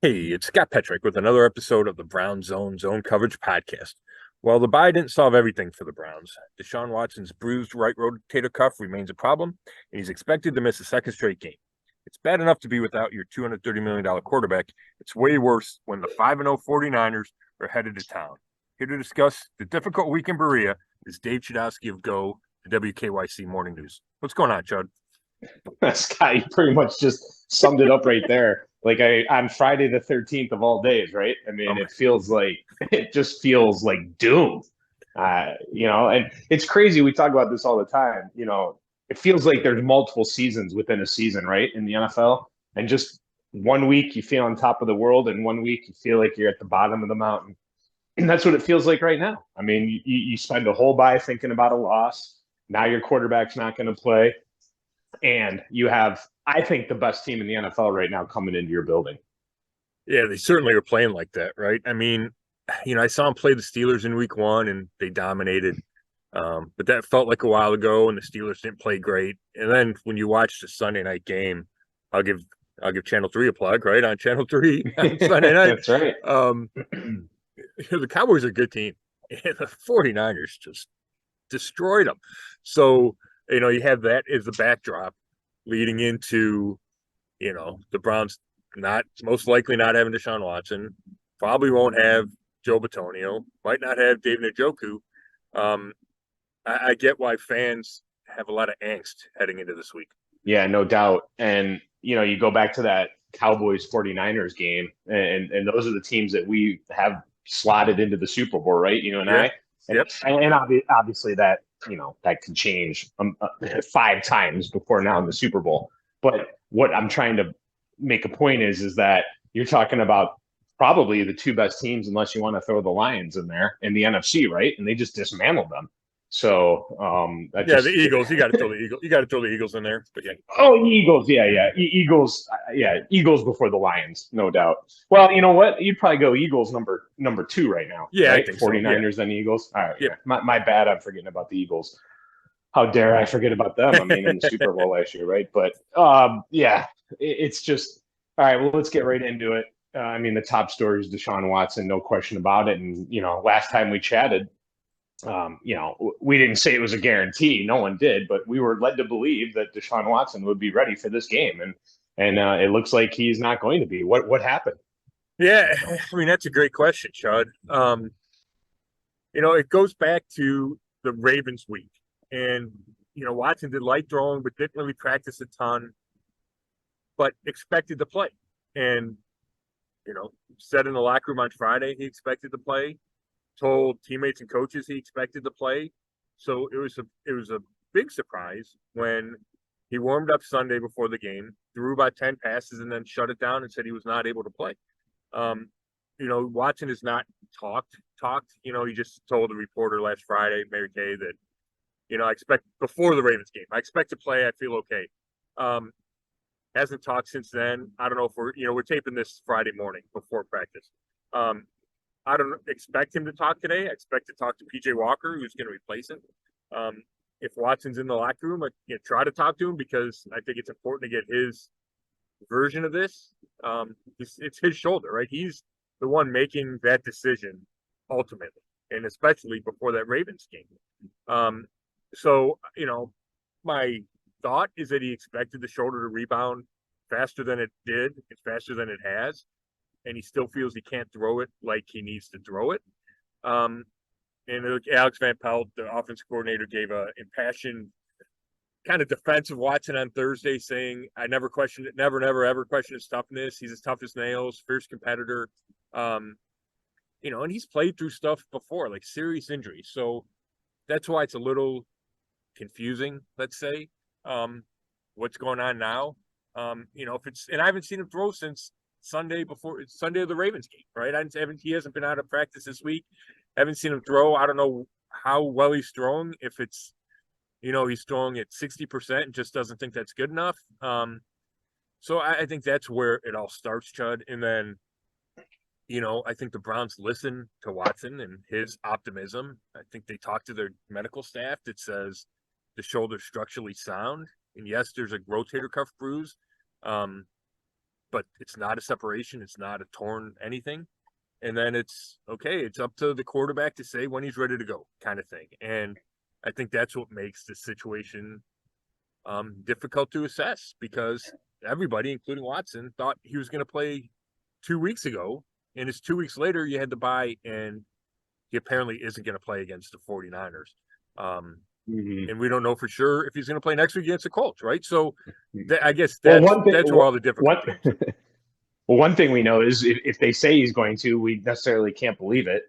Hey, it's Scott Petrak with another episode of the Brown Zone Coverage Podcast. Well, the bye didn't solve everything for the Browns. Deshaun Watson's bruised right rotator cuff remains a problem, and he's expected to miss a second straight game. It's bad enough to be without your $230 million quarterback. It's way worse when the 5-0 49ers are headed to town. Here to discuss the difficult week in Berea is Dave Chudowsky of the WKYC Morning News. What's going on, Chud? Scott, you pretty much just summed it up right there. Like on Friday the 13th of all days, right? I mean, Um, it just feels like doom. And it's crazy. We talk about this all the time. It feels like there's multiple seasons within a season, right? In the NFL. And just one week you feel on top of the world, and one week you feel like you're at the bottom of the mountain. And that's what it feels like right now. I mean, you spend a whole bye thinking about a loss. Now your quarterback's not going to play. And you have, I think, the best team in the NFL right now coming into your building. Yeah, they certainly are playing like that, right? I mean, I saw them play the Steelers in week one and they dominated. But that felt like a while ago and the Steelers didn't play great. And then when you watch the Sunday night game, I'll give Channel 3 a plug, right? On Channel 3 on Sunday night. That's right. Um, the Cowboys are a good team. And the 49ers just destroyed them. So, you have that as the backdrop leading into, the Browns not most likely not having Deshaun Watson, probably won't have Joe Bitonio, might not have David Njoku. Um, I get why fans have a lot of angst heading into this week. Yeah, no doubt. And, you go back to that Cowboys 49ers game, and those are the teams that we have slotted into the Super Bowl, right? You and Yeah. I. And, Yep. obviously that, that can change 5 times before now in the Super Bowl. But what I'm trying to make a point is that you're talking about probably the two best teams, unless you want to throw the Lions in there in the NFC, right? And they just dismantled them. So that Yeah, the just Eagles. You got to throw the Eagles. You got to throw the Eagles in there. But yeah, Eagles, yeah. Eagles, yeah, Eagles before the Lions, no doubt. Well, you know what? You'd probably go Eagles number 2 right now, yeah, I right? think so. Yeah. 49ers then Eagles. All right, Yep. yeah. My bad. I'm forgetting about the Eagles. How dare I forget about them? I mean, in the Super Bowl last year, right? But yeah, it's just all right. Well, let's get right into it. I mean, the top story is Deshaun Watson, no question about it. And last time we chatted, we didn't say it was a guarantee. No one did, but we were led to believe that Deshaun Watson would be ready for this game, and it looks like he's not going to be. What happened? Yeah, I mean that's a great question, Chud. It goes back to the Ravens week, and Watson did light throwing, but didn't really practice a ton, but expected to play, and said in the locker room on Friday he expected to play, told teammates and coaches he expected to play. So it was a big surprise when he warmed up Sunday before the game, threw about 10 passes, and then shut it down and said he was not able to play. Um, Watson has not talked. He just told a reporter last Friday, Mary Kay, that I expect before the Ravens game. I expect to play. I feel okay. Um, hasn't talked since then. I don't know if we're taping this Friday morning before practice. I don't expect him to talk today. I expect to talk to PJ Walker, who's going to replace him. If Watson's in the locker room, I try to talk to him because I think it's important to get his version of this. It's his shoulder, right? He's the one making that decision ultimately, and especially before that Ravens game. So, my thought is that he expected the shoulder to rebound faster than it did, and faster than it has, and he still feels he can't throw it like he needs to throw it. And Alex Van Pelt, the offense coordinator, gave a impassioned kind of defense of Watson on Thursday, saying, "I never questioned it, never, ever questioned his toughness. He's as tough as nails, fierce competitor." And he's played through stuff before, like serious injuries. So that's why it's a little confusing, let's say, what's going on now. If it's, and I haven't seen him throw since Sunday of the Ravens game, right? He hasn't been out of practice this week. Haven't seen him throw. I don't know how well he's throwing. If it's, he's throwing at 60% and just doesn't think that's good enough. So I think that's where it all starts, Chud. And then, I think the Browns listen to Watson and his optimism. I think they talk to their medical staff that says the shoulder's structurally sound. And yes, there's a rotator cuff bruise. But but it's not a separation. It's not a torn anything. And then it's okay. It's up to the quarterback to say when he's ready to go, kind of thing. And I think that's what makes the situation difficult to assess, because everybody, including Watson, thought he was going to play 2 weeks ago, and it's 2 weeks later you had to buy, and he apparently isn't going to play against the 49ers. And we don't know for sure if he's going to play next week against the Colts, right? So I guess that's where all the difficulty is. Well, one thing we know is if they say he's going to, we necessarily can't believe it.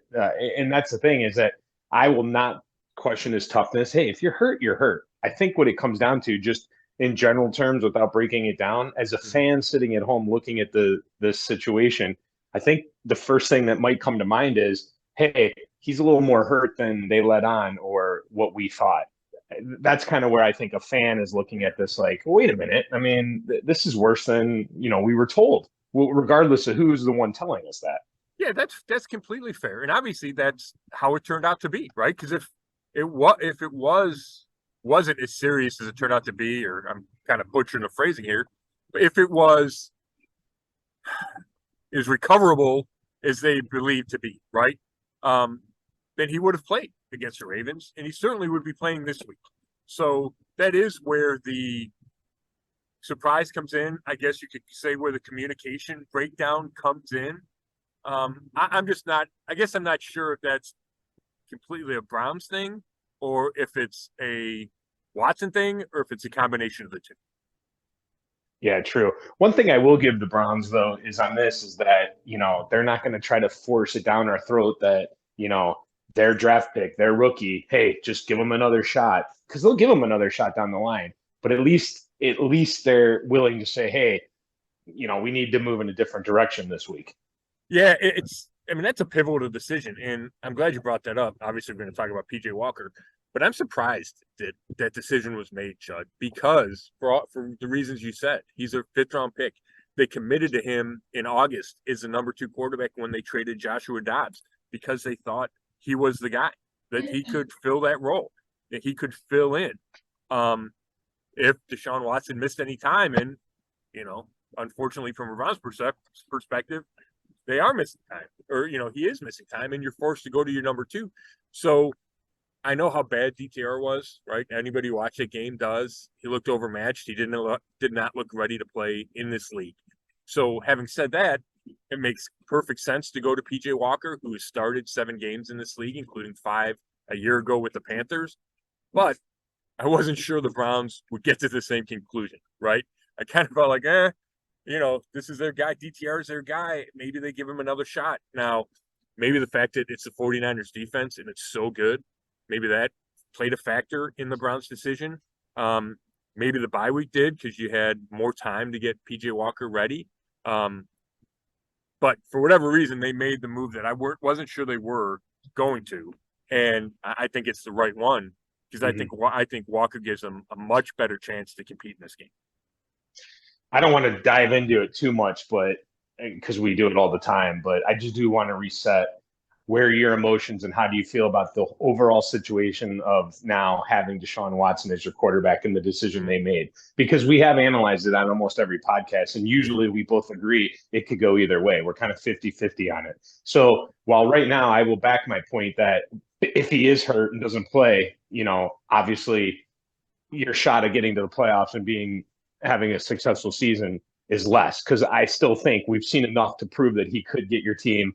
And that's the thing, is that I will not question his toughness. Hey, if you're hurt, you're hurt. I think what it comes down to, just in general terms, without breaking it down, as a fan sitting at home looking at this situation, I think the first thing that might come to mind is, hey, he's a little more hurt than they let on, or what we thought. That's kind of where I think a fan is looking at this like, wait a minute. I mean, this is worse than, we were told. Well, regardless of who's the one telling us that. Yeah, that's completely fair, and obviously that's how it turned out to be, right? Because if it wasn't as serious as it turned out to be, or I'm kind of butchering the phrasing here, but if it was as recoverable as they believed to be, right? Then he would have played against the Ravens, and he certainly would be playing this week. So that is where the surprise comes in. I guess you could say where the communication breakdown comes in. I'm just not, I guess I'm not sure if that's completely a Browns thing, or if it's a Watson thing, or if it's a combination of the two. Yeah, true. One thing I will give the Browns, though, is that, they're not going to try to force it down our throat that, their draft pick, their rookie, hey, just give them another shot, because they'll give them another shot down the line. But at least they're willing to say, hey, we need to move in a different direction this week. Yeah, that's a pivotal decision, and I'm glad you brought that up. Obviously, we're going to talk about PJ Walker, but I'm surprised that decision was made, Chud, because for the reasons you said, he's a 5th-round pick. They committed to him in August as the number 2 quarterback when they traded Joshua Dobbs, because they thought he was the guy, that he could fill that role, that he could fill in. If Deshaun Watson missed any time, and, unfortunately from a Browns perspective, they are missing time, or, he is missing time, and you're forced to go to your number 2. So I know how bad DTR was, right? Anybody who watched that game does. He looked overmatched. He did not look ready to play in this league. So having said that, it makes perfect sense to go to PJ Walker, who has started 7 games in this league, including 5 a year ago with the Panthers. But I wasn't sure the Browns would get to the same conclusion, right? I kind of felt like, this is their guy. DTR is their guy. Maybe they give him another shot. Now, maybe the fact that it's the 49ers defense and it's so good, maybe that played a factor in the Browns' decision. Maybe the bye week did, because you had more time to get PJ Walker ready. But for whatever reason, they made the move that I wasn't sure they were going to. And I think it's the right one, because I think Walker gives them a much better chance to compete in this game. I don't want to dive into it too much, but because we do it all the time, but I just do want to reset where are your emotions and how do you feel about the overall situation of now having Deshaun Watson as your quarterback and the decision they made? Because we have analyzed it on almost every podcast, and usually we both agree it could go either way. We're kind of 50-50 on it. So while right now I will back my point that if he is hurt and doesn't play, obviously your shot at getting to the playoffs and having a successful season is less, because I still think we've seen enough to prove that he could get your team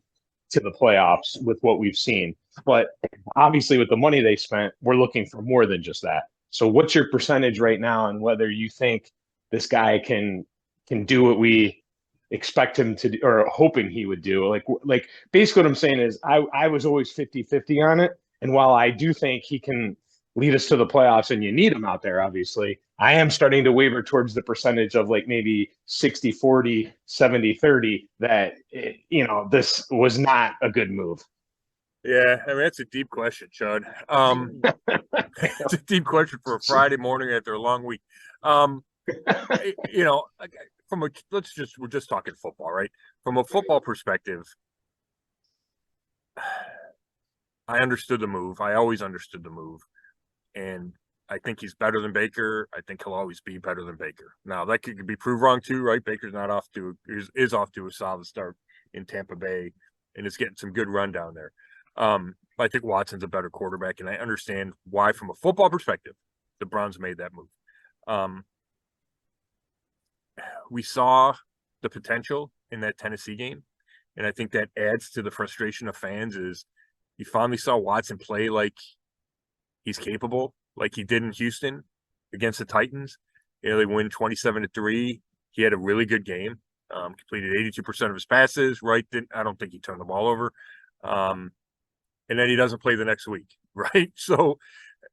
to the playoffs with what we've seen. But obviously with the money they spent, we're looking for more than just that. So what's your percentage right now, and whether you think this guy can do what we expect him to do, or hoping he would do? Like basically what I'm saying is I was always 50-50 on it. And while I do think he can lead us to the playoffs and you need him out there, obviously, I am starting to waver towards the percentage of like maybe 60-40, 70-30 that, this was not a good move. Yeah, that's a deep question, Chud. It's a deep question for a Friday morning after a long week. We're just talking football, right? From a football perspective, I understood the move. I always understood the move. And I think he's better than Baker. I think he'll always be better than Baker. Now that could be proved wrong too, right? Baker's not off to is off to a solid start in Tampa Bay, and is getting some good run down there. But I think Watson's a better quarterback, and I understand why, from a football perspective, the Browns made that move. We saw the potential in that Tennessee game, and I think that adds to the frustration of fans. Is you finally saw Watson play like he's capable, like he did in Houston against the Titans. They win 27-3. He had a really good game. Completed 82% of his passes. Right? I don't think he turned the ball over. And then he doesn't play the next week. Right? So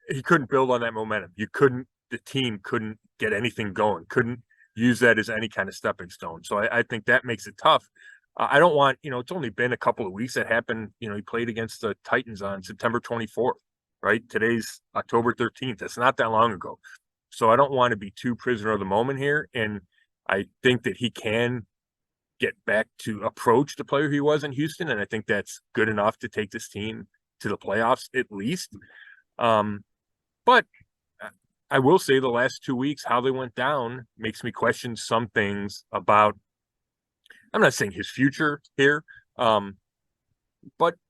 he couldn't build on that momentum. The team couldn't get anything going. Couldn't use that as any kind of stepping stone. So I think that makes it tough. I don't want, it's only been a couple of weeks that happened. He played against the Titans on September 24th. Right? Today's October 13th. That's not that long ago. So I don't want to be too prisoner of the moment here. And I think that he can get back to approach the player he was in Houston. And I think that's good enough to take this team to the playoffs at least. But I will say the last 2 weeks, how they went down makes me question some things about, I'm not saying his future here. But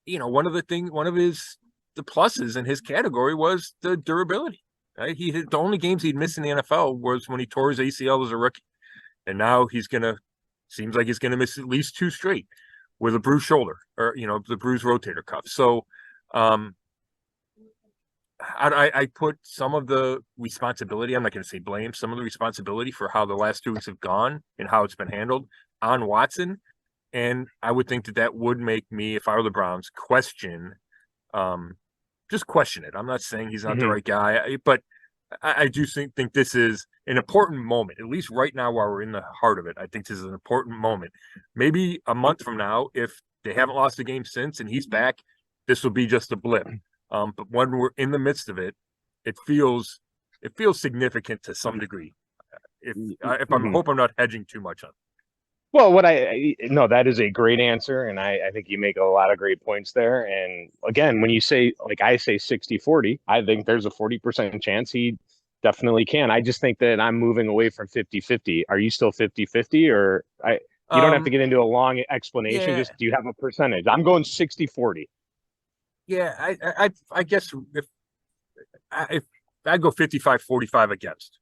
one of the pluses in his category was the durability. Right? The only games he'd missed in the NFL was when he tore his ACL as a rookie, and now seems like he's gonna miss at least 2 straight with a bruised shoulder or the bruised rotator cuff. So, I put some of the responsibility. I'm not going to say blame. Some of the responsibility for how the last 2 weeks have gone and how it's been handled on Watson, and I would think that would make me, if I were the Browns, question. Just question it. I'm not saying he's not the right guy, but I do think this is an important moment, at least right now while we're in the heart of it. I think this is an important moment. Maybe a month from now, if they haven't lost a game since and he's back, this will be just a blip. But when we're in the midst of it, it feels significant to some degree. If I'm hope I'm not hedging too much on it. Well, no, that is a great answer. And I think you make a lot of great points there. And again, when you say, like I say 60-40, I think there's a 40% chance he definitely can. I just think that I'm moving away from 50-50. Are you still 50-50 or you don't have to get into a long explanation. Yeah. Just, do you have a percentage? I'm going 60-40. Yeah. I guess if I go 55-45 against.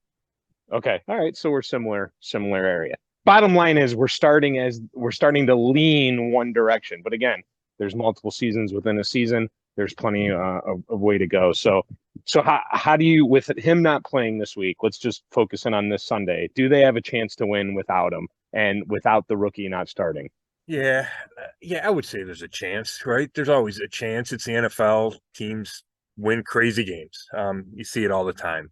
Okay. All right. So we're similar area. Bottom line is we're starting to lean one direction. But again, there's multiple seasons within a season. There's plenty of way to go. So how do you, with him not playing this week, let's just focus in on this Sunday. Do they have a chance to win without him and without the rookie not starting? Yeah, I would say there's a chance, right? There's always a chance. It's the NFL. Teams win crazy games. You see it all the time.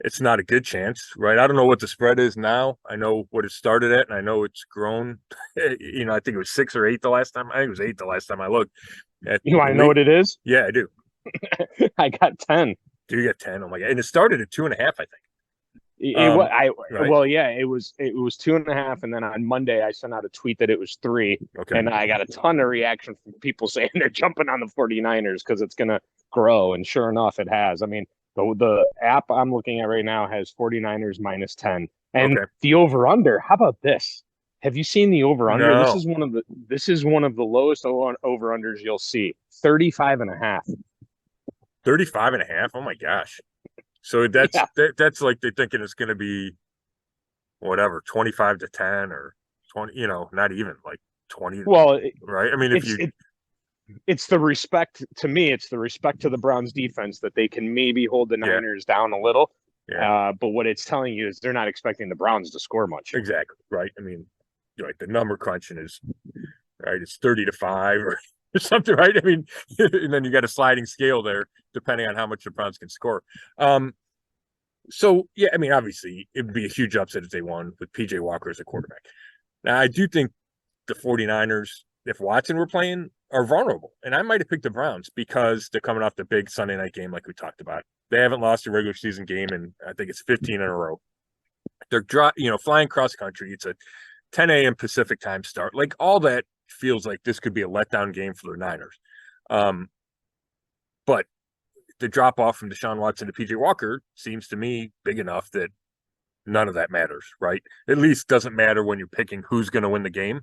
It's not a good chance, right? I don't know what the spread is now. I know what it started at, and I know it's grown. I think it was 6 or 8 the last time. I think it was 8 the last time I looked. You want to know what it is? Yeah, I do. I got 10. Do you get 10? Oh my God! And it started at 2.5, I think. Right? Well, yeah, it was 2.5, and then on Monday I sent out a tweet that it was 3. Okay. And I got a ton of reaction from people saying they're jumping on the 49ers because it's going to grow, and sure enough, it has. I mean, the app I'm looking at right now has 49ers -10, and the over/under. How about this? Have you seen the over/under? No. This is one of the lowest over/unders you'll see. 35.5. 35.5. Oh my gosh! So that's like they're thinking it's going to be whatever 25-10 or 20. Not even like 20. Well, right. I mean, it's the respect to me. It's the respect to the Browns defense that they can maybe hold the Niners down a little. Yeah. But what it's telling you is they're not expecting the Browns to score much. Exactly. Right. I mean, the number crunching is right. It's 30-5 or something. Right. I mean, and then you got a sliding scale there, depending on how much the Browns can score. So, yeah, I mean, obviously it would be a huge upset if they won with PJ Walker as a quarterback. Now, I do think the 49ers, if Watson were playing, are vulnerable. And I might have picked the Browns because they're coming off the big Sunday night game like we talked about. They haven't lost a regular season game in, I think it's 15 in a row. They're flying cross country. It's a 10 a.m. Pacific time start. Like, all that feels like this could be a letdown game for the Niners. But the drop off from Deshaun Watson to PJ Walker seems to me big enough that none of that matters, right? At least doesn't matter when you're picking who's going to win the game.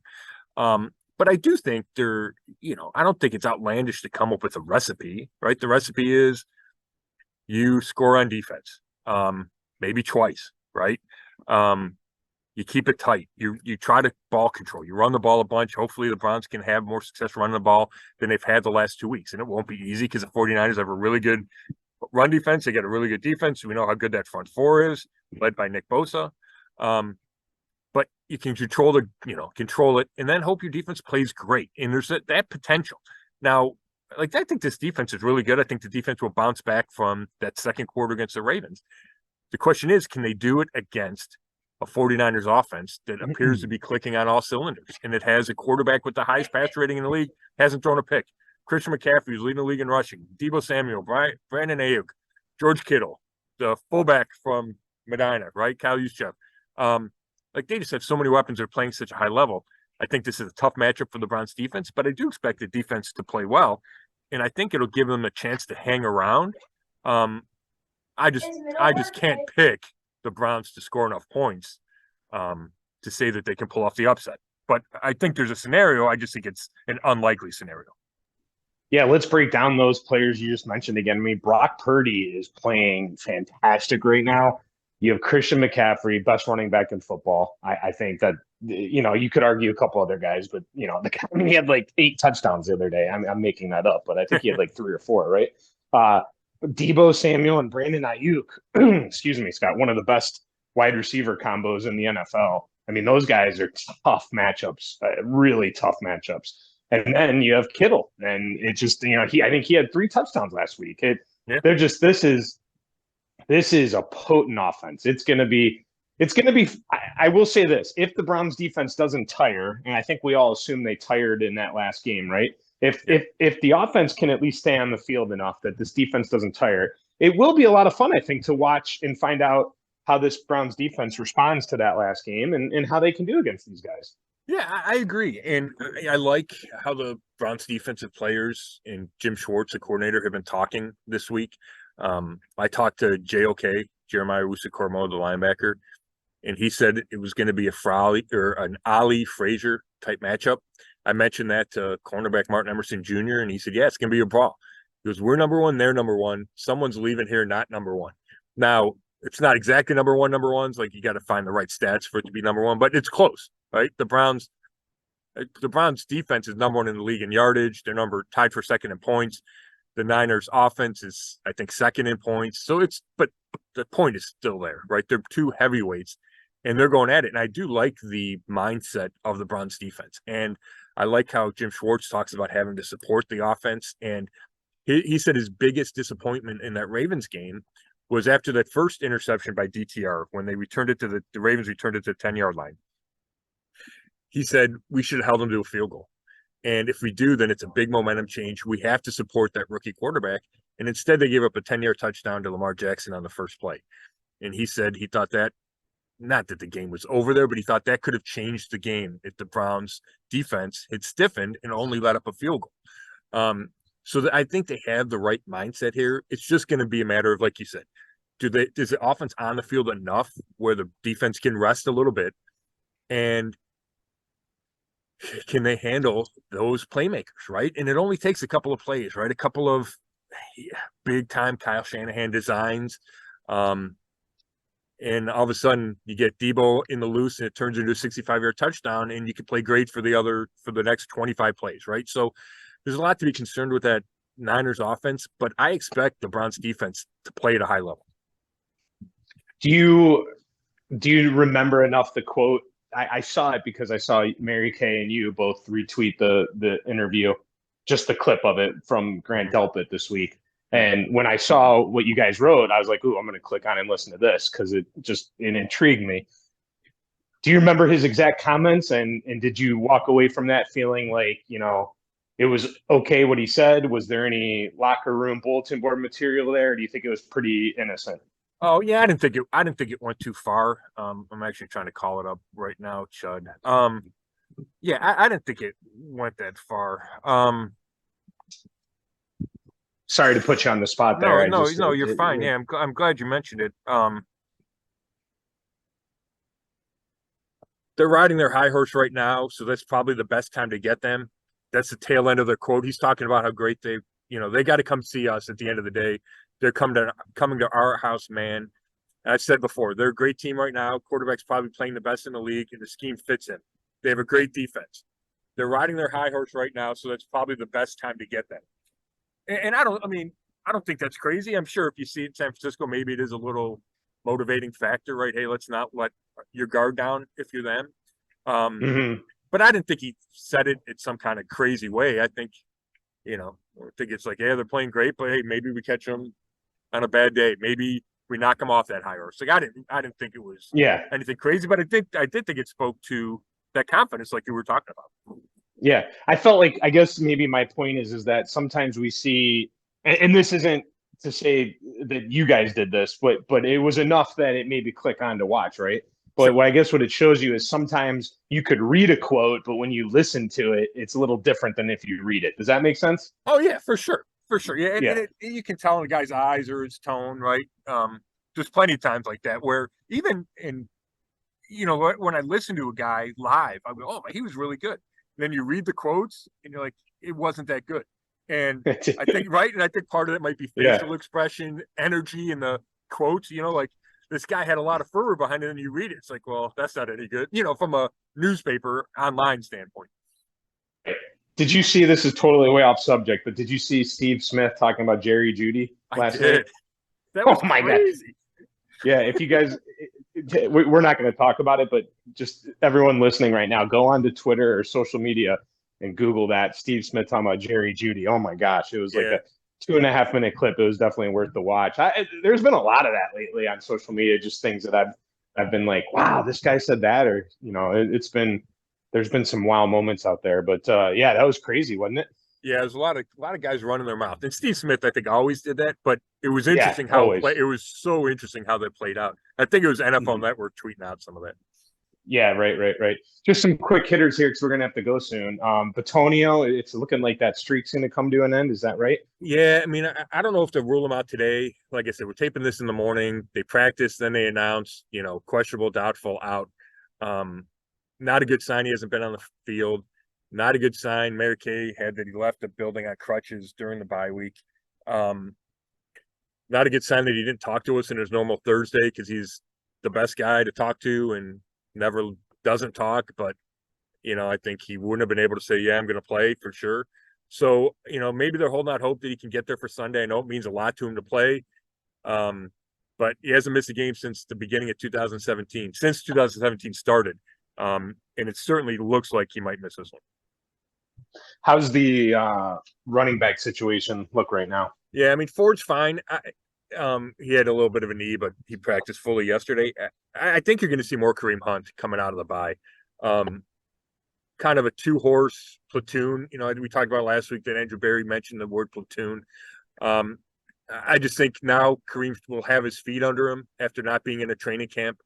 But I do think I don't think it's outlandish to come up with a recipe, right? The recipe is you score on defense, maybe twice, right? You keep it tight. You try to ball control. You run the ball a bunch. Hopefully the Browns can have more success running the ball than they've had the last 2 weeks. And it won't be easy because the 49ers have a really good run defense. They got a really good defense. We know how good that front four is, led by Nick Bosa. But you can control it, and then hope your defense plays great. And there's that potential. Now, I think this defense is really good. I think the defense will bounce back from that second quarter against the Ravens. The question is, can they do it against a 49ers offense that appears to be clicking on all cylinders, and it has a quarterback with the highest passer rating in the league, hasn't thrown a pick. Christian McCaffrey is leading the league in rushing. Deebo Samuel, Brandon Ayuk, George Kittle, the fullback from Medina, right? Kyle Juszczyk. They just have so many weapons. They're playing such a high level. I think this is a tough matchup for the Browns defense, but I do expect the defense to play well, and I think it'll give them a chance to hang around. I just can't pick the Browns to score enough points to say that they can pull off the upset. But I think there's a scenario. I just think it's an unlikely scenario. Yeah, let's break down those players you just mentioned again. I mean, Brock Purdy is playing fantastic right now. You have Christian McCaffrey, best running back in football. I think that, you could argue a couple other guys, but, he had like 8 touchdowns the other day. I'm making that up, but I think he had like 3 or 4, right? Deebo Samuel and Brandon Ayuk, excuse me, Scott, one of the best wide receiver combos in the NFL. I mean, those guys are tough matchups, really tough matchups. And then you have Kittle, and it just, I think he had 3 touchdowns last week. This is a potent offense. It's going to be. I will say this: if the Browns defense doesn't tire, and I think we all assume they tired in that last game, right? If the offense can at least stay on the field enough that this defense doesn't tire, it will be a lot of fun, I think, to watch and find out how this Browns defense responds to that last game and how they can do against these guys. Yeah, I agree. And I like how the Browns defensive players and Jim Schwartz, the coordinator, have been talking this week. I talked to JOK, Jeremiah Owusu-Koramoah, the linebacker, and he said it was going to be an Ali Frazier type matchup. I mentioned that to cornerback Martin Emerson Jr., and he said, yeah, it's going to be a brawl. He goes, we're number one, they're number one. Someone's leaving here not number one. Now, it's not exactly number ones. Like, you got to find the right stats for it to be number one, but it's close, right? The Browns defense is number one in the league in yardage. They're tied for second in points. The Niners offense is, I think, second in points. But the point is still there, right? They're 2 heavyweights, and they're going at it. And I do like the mindset of the Browns defense. And I like how Jim Schwartz talks about having to support the offense. And he said his biggest disappointment in that Ravens game was after that first interception by DTR, when they returned it to the Ravens returned it to the 10-yard line. He said, we should have held them to a field goal. And if we do, then it's a big momentum change. We have to support that rookie quarterback. And instead, they gave up a 10-yard touchdown to Lamar Jackson on the first play. And he said he thought that, not that the game was over there, but he thought that could have changed the game if the Browns defense had stiffened and only let up a field goal. I think they have the right mindset here. It's just going to be a matter of, like you said, is the offense on the field enough where the defense can rest a little bit? And can they handle those playmakers, right? And it only takes a couple of plays, right? A couple of big-time Kyle Shanahan designs. And all of a sudden, you get Deebo in the loose, and it turns into a 65-yard touchdown, and you can play great for the next 25 plays, right? So there's a lot to be concerned with that Niners offense, but I expect the Browns defense to play at a high level. Do you remember enough the quote? I saw it because I saw Mary Kay and you both retweet the interview, just the clip of it from Grant Delpit this week. And when I saw what you guys wrote, I was like, ooh, I'm going to click on and listen to this because it intrigued me. Do you remember his exact comments? And did you walk away from that feeling like, it was okay what he said? Was there any locker room bulletin board material there? Or do you think it was pretty innocent? Oh yeah, I didn't think it went too far. I'm actually trying to call it up right now, Chud. Yeah, I didn't think it went that far. Sorry to put you on the spot there. No, you're fine. Yeah, I'm glad you mentioned it. They're riding their high horse right now, so that's probably the best time to get them. That's the tail end of their quote. He's talking about how great they got to come see us at the end of the day. They're coming to our house, man. And I've said before, they're a great team right now. Quarterback's probably playing the best in the league, and the scheme fits him. They have a great defense. They're riding their high horse right now, so that's probably the best time to get them. And I don't think that's crazy. I'm sure if you see it in San Francisco, maybe it is a little motivating factor, right? Hey, let's not let your guard down if you're them. But I didn't think he said it in some kind of crazy way. I think, I think it's like, yeah, they're playing great, but hey, maybe we catch them on a bad day. Maybe we knock them off that high horse. Like I didn't think it was anything crazy, but I did think it spoke to that confidence, like you were talking about. Yeah, I felt like, I guess maybe my point is that sometimes we see, and this isn't to say that you guys did this, but it was enough that it made me click on to watch, right? But Sure. what I guess what it shows you is sometimes you could read a quote, but when you listen to it, it's a little different than if you read it. Does that make sense? Oh yeah, for sure. Yeah, Yeah. you can tell in the guy's eyes or his tone, right? There's plenty of times like that where even when I listen to a guy live, I go, oh, he was really good. And then you read the quotes and you're like, it wasn't that good. And I think, right. And I think part of it might be facial expression, energy in the quotes, like this guy had a lot of fervor behind it and you read it. It's like, well, that's not any good, from a newspaper online standpoint. Did you see, this is totally way off subject, but did you see Steve Smith talking about Jerry Jeudy last night? That was my crazy. God. Yeah, if you guys, we're not going to talk about it, but just everyone listening right now, go on to Twitter or social media and Google that. Steve Smith talking about Jerry Jeudy. Oh my gosh, it was like a 2.5 minute clip. It was definitely worth the watch. There's been a lot of that lately on social media, just things that I've been like, wow, this guy said that, or there's been some wow moments out there. But yeah, that was crazy, wasn't it? Yeah, there's a lot of guys running their mouth, and Steve Smith, I think, always did that. But it was interesting it was so interesting how that played out. I think it was NFL Network tweeting out some of that. Yeah, right. Just some quick hitters here because we're gonna have to go soon. Batonio, it's looking like that streak's gonna come to an end. Is that right? Yeah, I mean, I don't know if they'll rule him out today. Like I said, we're taping this in the morning. They practice, then they announce, questionable, doubtful, out. Not a good sign. He hasn't been on the field. Not a good sign. Mary Kay had that he left the building on crutches during the bye week. Not a good sign that he didn't talk to us in his normal Thursday because he's the best guy to talk to and never doesn't talk. But, I think he wouldn't have been able to say, yeah, I'm going to play for sure. So, maybe they're holding out hope that he can get there for Sunday. I know it means a lot to him to play. But he hasn't missed a game since the beginning of 2017, since 2017 started. And it certainly looks like he might miss this one. How's the running back situation look right now? Yeah, I mean, Ford's fine. He had a little bit of a knee, but he practiced fully yesterday. I think you're going to see more Kareem Hunt coming out of the bye. Kind of a two-horse platoon. We talked about last week that Andrew Berry mentioned the word platoon. I just think now Kareem will have his feet under him after not being in a training camp.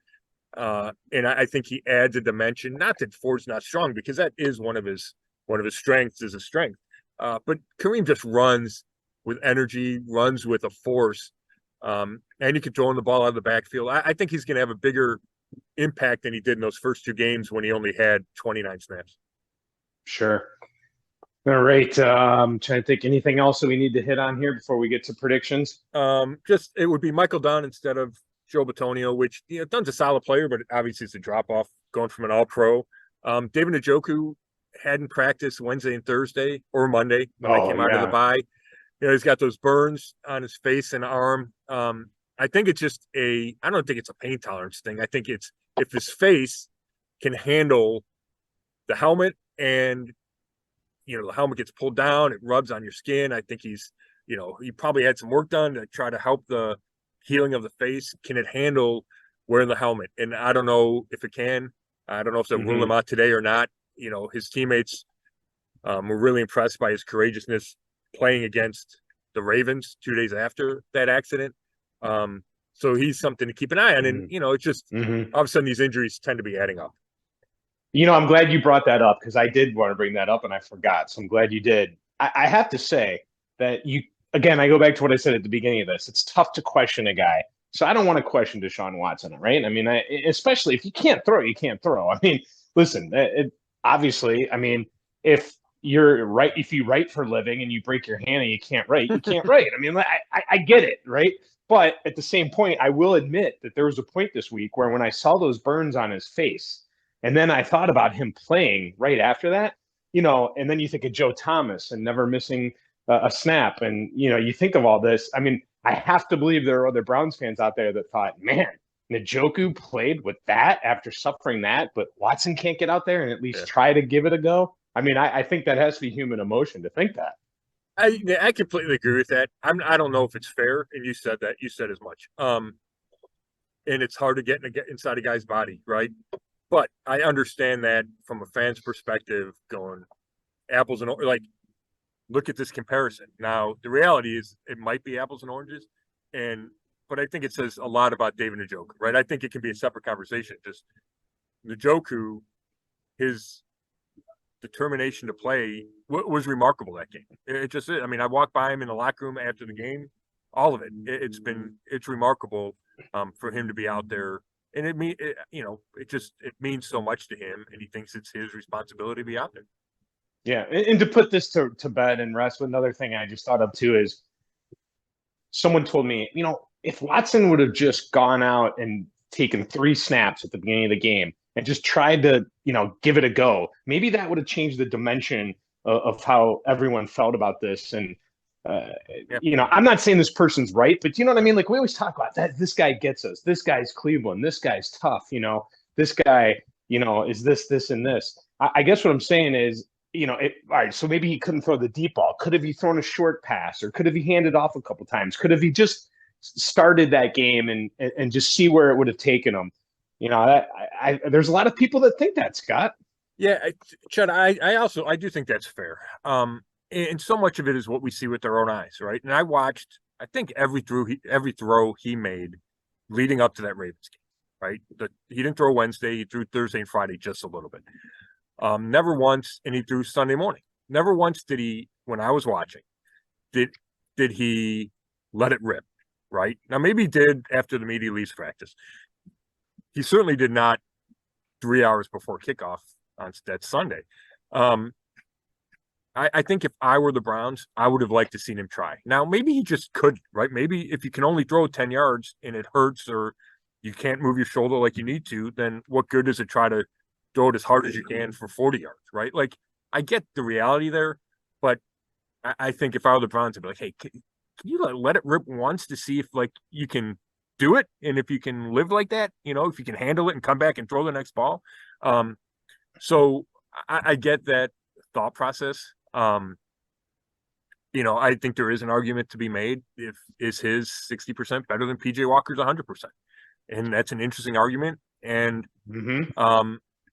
And I think he adds a dimension. Not that Ford's not strong, because that is one of his strengths is a strength. But Kareem just runs with energy, runs with a force, and you can throw him the ball out of the backfield. I think he's going to have a bigger impact than he did in those first two games when he only had 29 snaps. Sure. All right. I'm trying to think anything else that we need to hit on here before we get to predictions. Just it would be Michael Dunn instead of Joe Batonio, which Dunn's a solid player, but obviously it's a drop off going from an all-pro. David Njoku hadn't practiced Wednesday and Thursday or Monday when I came out of the bye. He's got those burns on his face and arm. I think it's just I don't think it's a pain tolerance thing. I think it's if his face can handle the helmet and the helmet gets pulled down, it rubs on your skin. I think he probably had some work done to try to help the healing of the face. Can it handle wearing the helmet? And I don't know if it can. I don't know if they'll rule him out today or not. His teammates were really impressed by his courageousness playing against the Ravens 2 days after that accident. So he's something to keep an eye on. And, it's just all of a sudden these injuries tend to be adding up. I'm glad you brought that up because I did want to bring that up and I forgot. So I'm glad you did. I have to say that again, I go back to what I said at the beginning of this. It's tough to question a guy. So I don't want to question Deshaun Watson, right? I mean, especially if you can't throw, you can't throw. I mean, listen, obviously, I mean, if you're right, if you write for a living and you break your hand and you can't write, you can't write. I mean, I get it, right? But at the same point, I will admit that there was a point this week where when I saw those burns on his face, and then I thought about him playing right after that, and then you think of Joe Thomas and never missing a snap. And, you think of all this. I mean, I have to believe there are other Browns fans out there that thought, man, Njoku played with that after suffering that, but Watson can't get out there and at least try to give it a go. I mean, I think that has to be human emotion to think that. I completely agree with that. I don't know if it's fair, and you said that. You said as much. And it's hard to get inside a guy's body, right? But I understand that from a fan's perspective, going apples and like, look at this comparison. Now, the reality is it might be apples and oranges, but I think it says a lot about David Njoku, right? I think it can be a separate conversation. Just Njoku, his determination to play was remarkable that game. It just is. I mean, I walked by him in the locker room after the game, all of it. It's remarkable for him to be out there. And it means so much to him, and he thinks it's his responsibility to be out there. Yeah, and to put this to bed and rest, another thing I just thought of too is someone told me, if Watson would have just gone out and taken 3 snaps at the beginning of the game and just tried to, give it a go, maybe that would have changed the dimension of how everyone felt about this. And, I'm not saying this person's right, but you know what I mean? Like we always talk about that. This guy gets us. This guy's Cleveland. This guy's tough. This guy, is this, and this. I guess what I'm saying is, all right, so maybe he couldn't throw the deep ball. Could have he thrown a short pass, or could have he handed off a couple times? Could have he just started that game and just see where it would have taken him? There's a lot of people that think that, Scott. Yeah, Chud, I do think that's fair. And so much of it is what we see with our own eyes, right? And I watched, I think every throw he made leading up to that Ravens game, right? He didn't throw Wednesday. He threw Thursday and Friday just a little bit. Never once, and he threw Sunday morning. Never once did he, when I was watching, did he let it rip, right? Now, maybe he did after the media leaves practice. He certainly did not 3 hours before kickoff on that Sunday. I think if I were the Browns, I would have liked to seen him try. Now, maybe he just couldn't, right? Maybe if you can only throw 10 yards and it hurts or you can't move your shoulder like you need to, then what good does it try to throw it as hard as you can for 40 yards, right? Like, I get the reality there, but I think if I were the Browns, I'd be like, hey, can you let it rip once to see if, like, you can do it? And if you can live like that, if you can handle it and come back and throw the next ball. So I get that thought process. I think there is an argument to be made. Is his 60% better than PJ Walker's 100%? And that's an interesting argument. And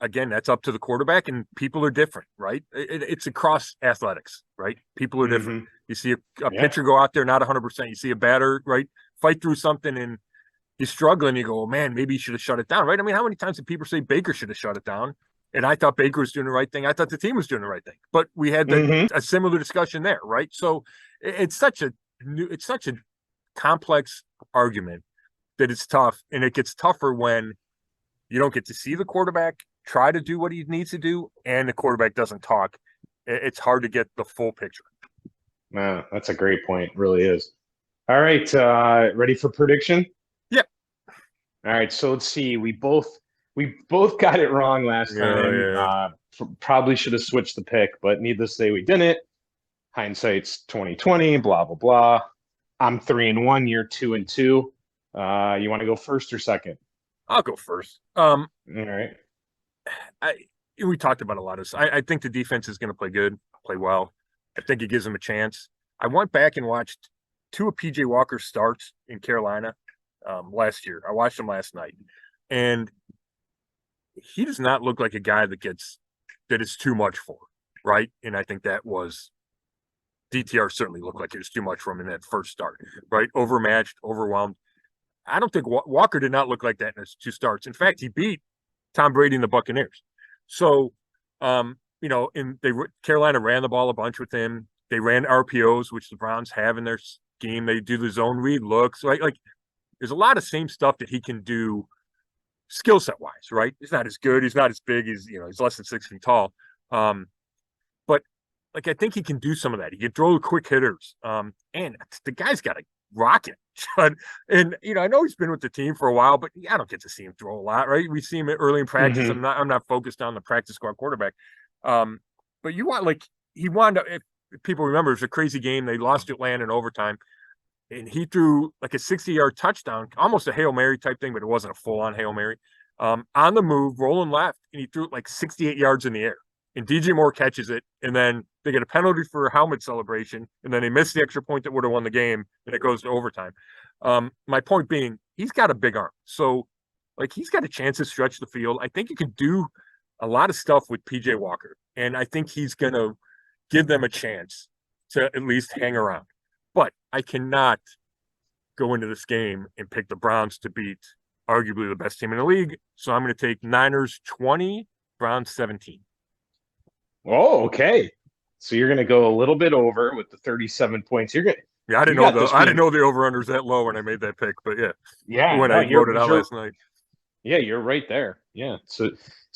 again, that's up to the quarterback, and people are different, right? It's across athletics, right? People are different. You see a pitcher go out there not 100%. You see a batter, right, fight through something and he's struggling. You go, oh, man, maybe he should have shut it down, right? I mean, how many times did people say Baker should have shut it down? And I thought Baker was doing the right thing. I thought the team was doing the right thing. But we had a similar discussion there, right? So it's such a complex argument that it's tough, and it gets tougher when you don't get to see the quarterback try to do what he needs to do, and the quarterback doesn't talk. It's hard to get the full picture. Man, that's a great point. It really is. All right, ready for prediction? Yep. All right, so let's see. We both got it wrong last time. Yeah. Probably should have switched the pick, but needless to say, we didn't. Hindsight's 2020. Blah blah blah. I'm 3-1. You're 2-2. You want to go first or second? I'll go first. All right. We talked about a lot of this. I think the defense is going to play well. I think it gives them a chance. I went back and watched 2 of PJ Walker's starts in Carolina last year. I watched him last night, and he does not look like a guy that is too much for, right? And I think that was DTR certainly looked like it was too much for him in that first start, right? Overmatched, overwhelmed. I don't think Walker did not look like that in his 2 starts. In fact, he beat Tom Brady and the Buccaneers. So, Carolina ran the ball a bunch with him. They ran RPOs, which the Browns have in their game. They do the zone read looks, right? Like there's a lot of same stuff that he can do skill set wise, right? He's not as good. He's not as big. He's less than 6 feet tall. But like, I think he can do some of that. He can throw quick hitters. And the guy's got a rocket. And, I know he's been with the team for a while, but I don't get to see him throw a lot, right? We see him early in practice. Mm-hmm. I'm not focused on the practice squad quarterback. But he wound up, if people remember, it was a crazy game. They lost to Atlanta in overtime. And he threw like a 60-yard touchdown, almost a Hail Mary type thing, but it wasn't a full-on Hail Mary. On the move, rolling left, and he threw it like 68 yards in the air. And DJ Moore catches it, and then they get a penalty for a helmet celebration, and then they miss the extra point that would have won the game, and it goes to overtime. My point being, he's got a big arm. So, like, he's got a chance to stretch the field. I think he could do a lot of stuff with PJ Walker, and I think he's going to give them a chance to at least hang around. But I cannot go into this game and pick the Browns to beat arguably the best team in the league. So I'm going to take Niners 20, Browns 17. Oh, okay. So you're going to go a little bit over with the 37 points. I didn't know the over-under's that low when I made that pick, but when I wrote it out last night. Yeah, you're right there. Yeah. So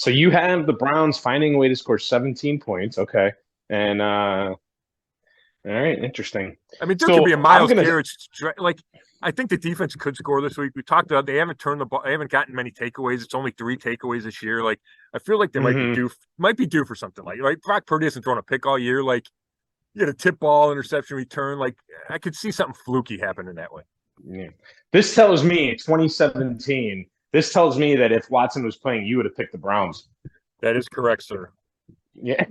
you have the Browns finding a way to score 17 points. Okay. And all right, interesting. I mean, there could be a Myles Garrett. Like, I think the defense could score this week. We talked about they haven't turned the ball. They haven't gotten many takeaways. It's only 3 takeaways this year. Like, I feel like they might be due for something. Like, right? Brock Purdy hasn't thrown a pick all year. Like, you get a tip ball, interception return. Like, I could see something fluky happening that way. Yeah. This tells me 2017. This tells me that if Watson was playing, you would have picked the Browns. That is correct, sir. Yeah.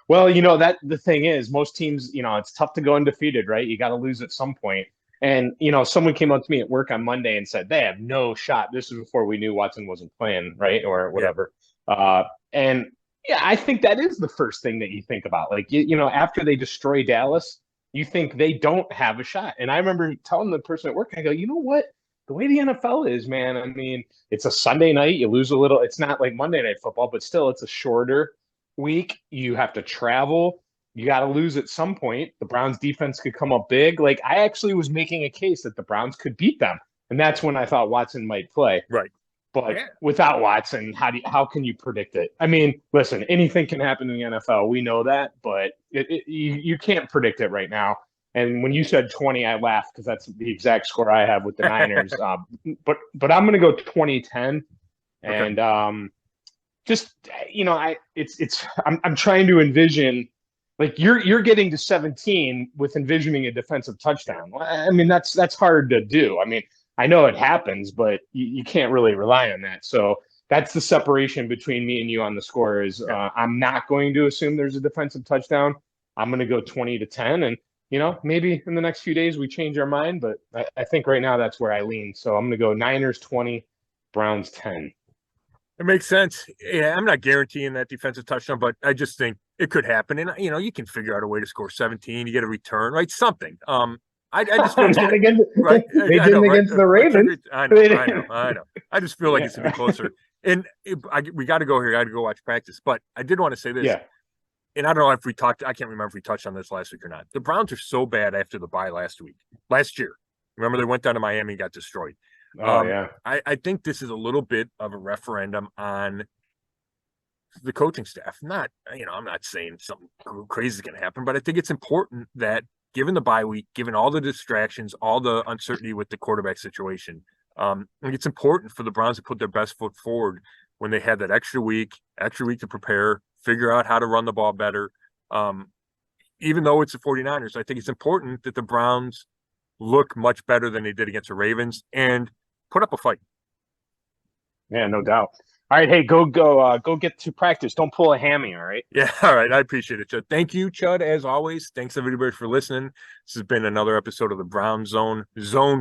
Well, that the thing is, most teams, it's tough to go undefeated, right? You got to lose at some point. And, someone came up to me at work on Monday and said, they have no shot. This is before we knew Watson wasn't playing, right? Or whatever. Yeah. And yeah, I think that is the first thing that you think about. Like, after they destroy Dallas, you think they don't have a shot. And I remember telling the person at work, I go, you know what? The way the NFL is, man, I mean, it's a Sunday night. You lose a little. It's not like Monday Night Football, but still, it's a shorter week. You have to travel. You got to lose at some point. The Browns defense could come up big. Like, I actually was making a case that the Browns could beat them. And that's when I thought Watson might play. Right. But without Watson, how can you predict it? I mean, listen, anything can happen in the NFL. We know that, but you can't predict it right now. And when you said 20, I laughed because that's the exact score I have with the Niners. But I'm going to go 20-10. And I'm trying to envision, like, you're getting to 17 with envisioning a defensive touchdown. I mean, that's hard to do. I mean, I know it happens, but you can't really rely on that. So that's the separation between me and you on the score is I'm not going to assume there's a defensive touchdown. I'm going to go 20-10. And, maybe in the next few days we change our mind, but I think right now that's where I lean. So I'm going to go Niners 20, Browns 10. It makes sense. Yeah, I'm not guaranteeing that defensive touchdown, but I just think it could happen. And, you can figure out a way to score 17. You get a return, right? Something. I just feel not against, right? They didn't against the Ravens. I know. I just feel like it's going to be closer. And we got to go here. I got to go watch practice. But I did want to say this. Yeah. And I don't know if we talked. I can't remember if we touched on this last week or not. The Browns are so bad after the bye last year. Remember, they went down to Miami and got destroyed. Yeah. I think this is a little bit of a referendum on the coaching staff. I'm not saying something crazy is going to happen, but I think it's important that given the bye week, given all the distractions, all the uncertainty with the quarterback situation, I think it's important for the Browns to put their best foot forward when they have that extra week to prepare, figure out how to run the ball better. Even though it's the 49ers, I think it's important that the Browns look much better than they did against the Ravens and put up a fight. Yeah, no doubt. All right, hey, go get to practice. Don't pull a hammy, all right? Yeah, all right. I appreciate it, Chud. Thank you, Chud, as always. Thanks, everybody, for listening. This has been another episode of the Brown Zone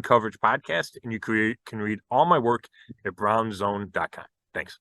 Coverage Podcast, and you can read all my work at brownzone.com. Thanks.